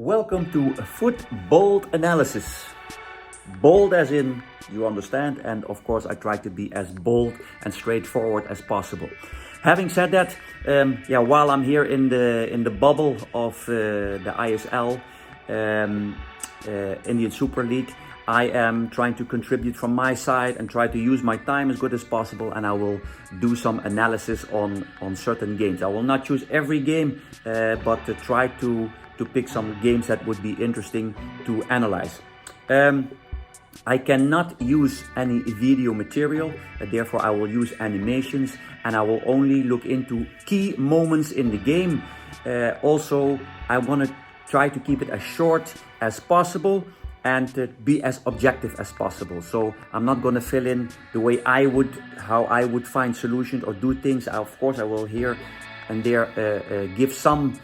Welcome to Foot Bold Analysis. Bold as in you understand, and of course I try to be as bold and straightforward as possible. Having said that, while I'm here in the bubble of the ISL, Indian Super League, I am trying to contribute from my side and try to use my time as good as possible, and I will do some analysis on certain games. I will not choose every game, but to try to pick some games that would be interesting to analyze. I cannot use any video material, therefore I will use animations, and I will only look into key moments in the game. Also, I want to try to keep it as short as possible and be as objective as possible. So I'm not going to fill in the way how I would find solutions or do things. Of course, I will here and there give some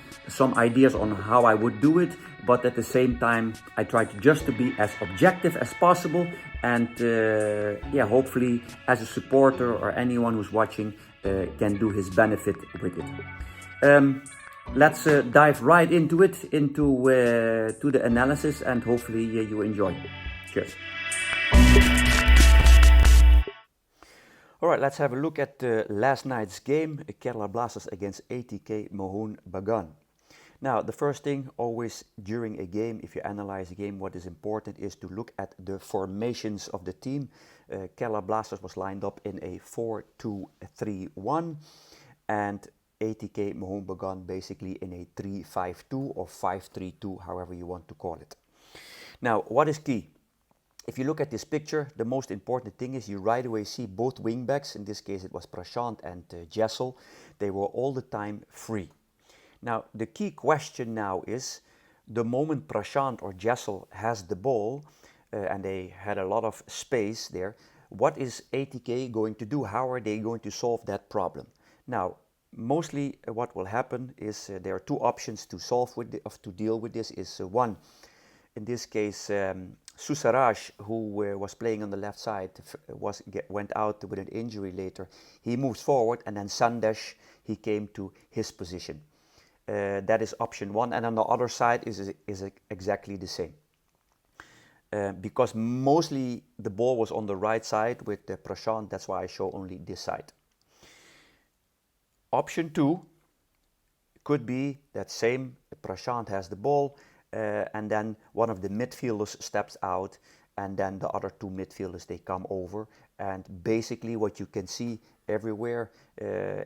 ideas on how I would do it, but at the same time I try to be as objective as possible, and hopefully as a supporter or anyone who's watching can do his benefit with it. Let's dive right into it, to the analysis, and hopefully you enjoy. Cheers. Alright, let's have a look at last night's game, Kerala Blasters against ATK Mohan Bagan. Now, the first thing, always during a game, if you analyze a game, what is important is to look at the formations of the team. Kerala Blasters was lined up in a 4-2-3-1, and ATK Mohan Bagan basically in a 3-5-2 or 5-3-2, however you want to call it. Now, what is key? If you look at this picture, the most important thing is you right away see both wingbacks. In this case, it was Prashant and Jessel. They were all the time free. Now, the key question now is, the moment Prashant or Jessel has the ball, and they had a lot of space there, what is ATK going to do? How are they going to solve that problem? Now, mostly what will happen is there are two options to to deal with this. Is one, in this case, Susaraj, who was playing on the left side, went out with an injury later. He moves forward, and then Sandesh, he came to his position. That is option one, and on the other side is exactly the same. Because mostly the ball was on the right side with Prashant, that's why I show only this side. Option two could be that same, Prashant has the ball, and then one of the midfielders steps out, and then the other two midfielders, they come over, and basically what you can see everywhere,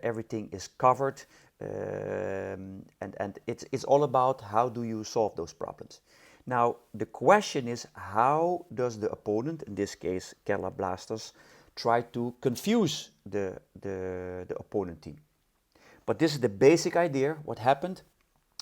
everything is covered, and it's all about how do you solve those problems. Now, the question is, how does the opponent, in this case Kerala Blasters, try to confuse the opponent team? But this is the basic idea, what happened,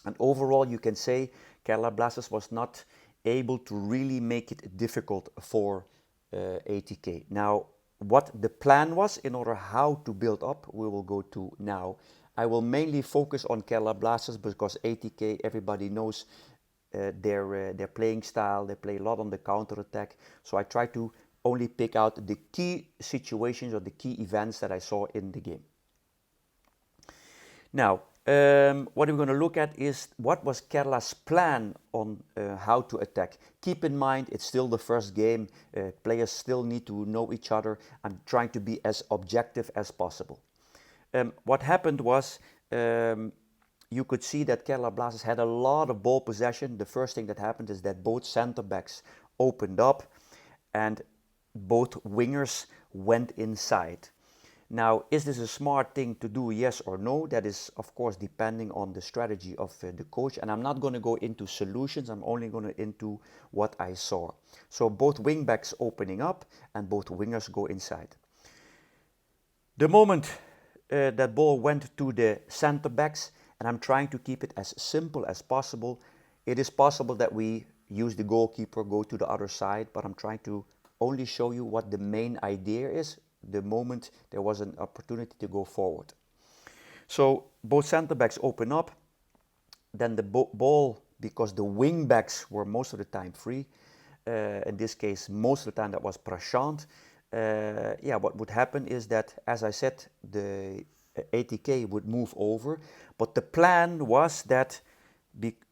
and overall you can say Kerala Blasters was not able to really make it difficult for ATK. Now, what the plan was in order how to build up, we will go to now. I will mainly focus on Kerala Blasters because ATK, everybody knows their playing style. They play a lot on the counter-attack. So I try to only pick out the key situations or the key events that I saw in the game. Now, what we're going to look at is what was Kerala's plan on how to attack. Keep in mind, it's still the first game. Players still need to know each other. I'm trying to be as objective as possible. What happened was, you could see that Kerala Blasters had a lot of ball possession. The first thing that happened is that both center backs opened up and both wingers went inside. Now, is this a smart thing to do, yes or no? That is, of course, depending on the strategy of the coach. And I'm not going to go into solutions. I'm only going to into what I saw. So both wingbacks opening up and both wingers go inside. The moment that ball went to the center backs, and I'm trying to keep it as simple as possible. It is possible that we use the goalkeeper, go to the other side, but I'm trying to only show you what the main idea is the moment there was an opportunity to go forward. So both center backs open up, then the ball, because the wing backs were most of the time free, in this case most of the time that was Prashant, what would happen is that, as I said, the ATK would move over, but the plan was that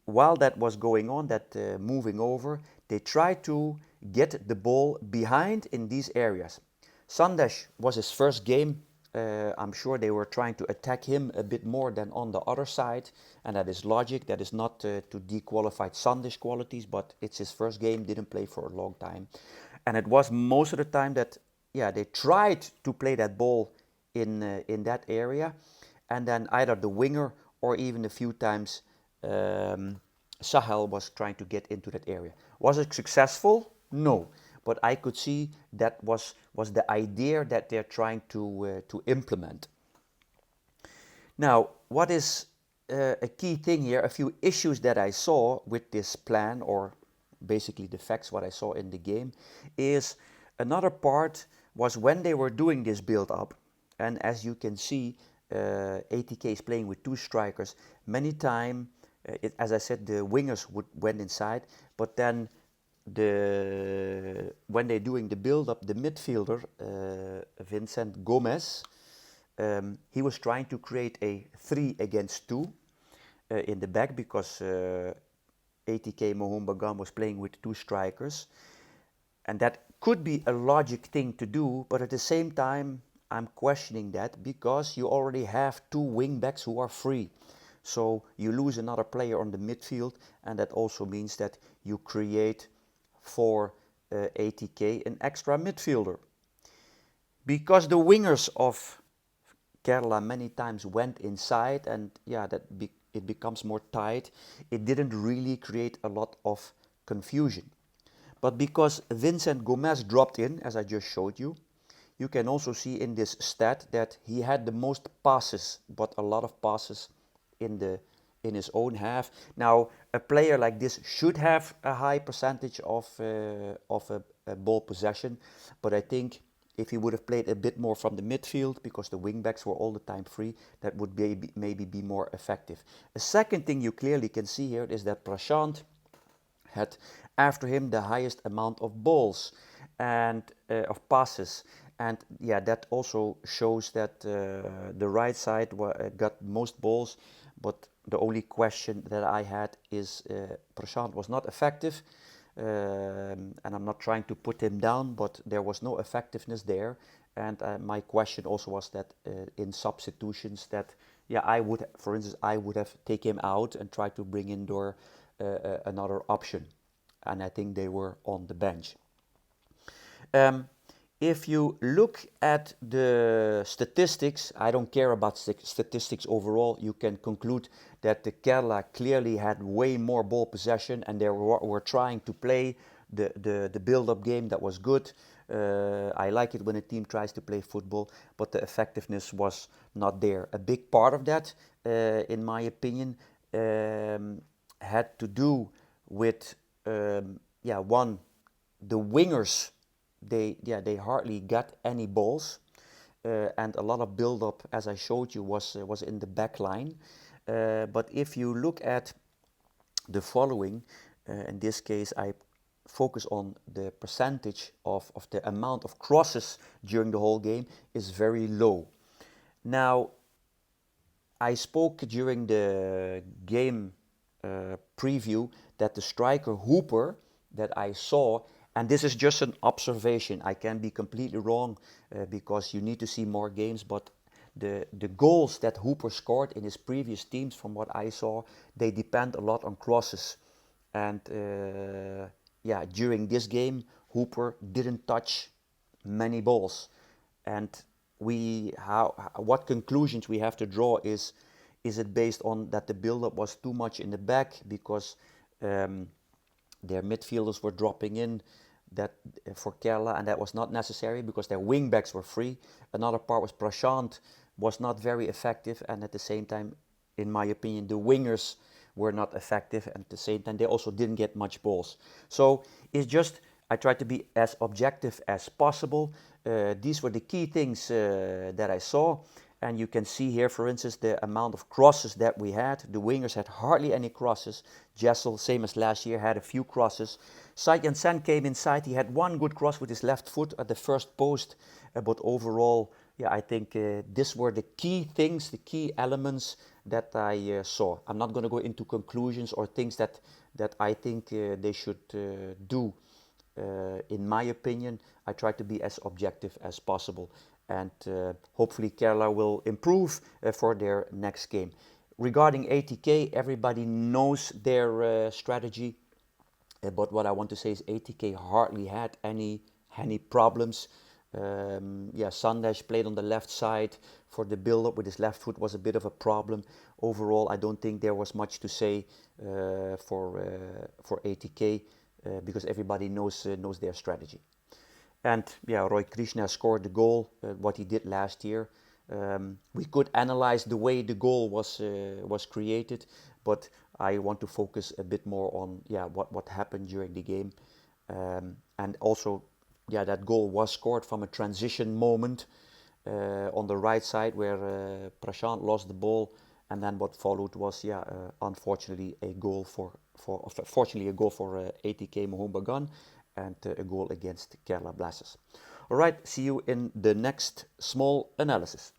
while that was going on, that moving over, they tried to get the ball behind in these areas. Sandesh was his first game. I'm sure they were trying to attack him a bit more than on the other side, and that is logic. That is not to dequalify Sandesh qualities, but it's his first game, didn't play for a long time. And it was most of the time that, yeah, they tried to play that ball in that area, and then either the winger or even a few times Sahel was trying to get into that area. Was it successful? No. But I could see that was the idea that they're trying to implement. Now, what is a key thing here, a few issues that I saw with this plan, or basically the facts, what I saw in the game, is another part was when they were doing this build-up, and as you can see, ATK is playing with two strikers. Many times, as I said, the wingers went inside, but then when they're doing the build-up, the midfielder, Vincent Gomez, he was trying to create a 3 against 2 in the back, because ATK Mohan Bagan was playing with two strikers. And that could be a logic thing to do, but at the same time, I'm questioning that, because you already have two wing backs who are free. So you lose another player on the midfield, and that also means that you create for ATK an extra midfielder. Because the wingers of Kerala many times went inside, and yeah, it becomes more tight, it didn't really create a lot of confusion. But because Vincent Gomez dropped in, as I just showed you, you can also see in this stat that he had the most passes, but a lot of passes in his own half. Now, a player like this should have a high percentage of a ball possession, but I think if he would have played a bit more from the midfield, because the wingbacks were all the time free, that would maybe be more effective. A second thing you clearly can see here is that Prashant had after him the highest amount of balls and of passes. And yeah, that also shows that the right side got most balls, but the only question that I had is Prashant was not effective, and I'm not trying to put him down, but there was no effectiveness there. And my question also was that in substitutions that, yeah, for instance, I would have taken him out and tried to bring in another option. And I think they were on the bench. If you look at the statistics, I don't care about statistics overall, you can conclude that the Kerala clearly had way more ball possession, and they were trying to play the build-up game that was good. I like it when a team tries to play football, but the effectiveness was not there. A big part of that, in my opinion, had to do with, one, the wingers. They hardly got any balls, and a lot of build-up, as I showed you, was in the back line. But if you look at the following, in this case I focus on the percentage of the amount of crosses during the whole game, is very low. Now, I spoke during the game preview that the striker Hooper that I saw, and this is just an observation, I can be completely wrong because you need to see more games, but the goals that Hooper scored in his previous teams, from what I saw, they depend a lot on crosses. And during this game, Hooper didn't touch many balls. And what conclusions we have to draw is it based on that the build-up was too much in the back because their midfielders were dropping in that for Kerala, and that was not necessary because their wing-backs were free. Another part was Prashant was not very effective, and at the same time, in my opinion, the wingers were not effective, and at the same time they also didn't get much balls. So it's just, I tried to be as objective as possible. These were the key things that I saw, and you can see here, for instance, the amount of crosses that we had. The wingers had hardly any crosses. Jessel, same as last year, had a few crosses. Sajan Sen came inside. He had one good cross with his left foot at the first post, but overall Yeah, I think these were the key things, the key elements that I saw. I'm not going to go into conclusions or things that I think they should do. In my opinion, I try to be as objective as possible, and hopefully Kerala will improve for their next game. Regarding ATK, everybody knows their strategy. But what I want to say is ATK hardly had any problems. Yeah, Sandesh played on the left side for the build-up with his left foot was a bit of a problem. Overall, I don't think there was much to say for ATK because everybody knows their strategy. And yeah, Roy Krishna scored the goal, what he did last year. We could analyze the way the goal was created, but I want to focus a bit more on yeah what happened during the game, and also yeah that goal was scored from a transition moment on the right side where Prashant lost the ball, and then what followed was yeah unfortunately a goal fortunately a goal for ATK Mohan Bagan and a goal against Kerala Blasters. All right, see you in the next small analysis.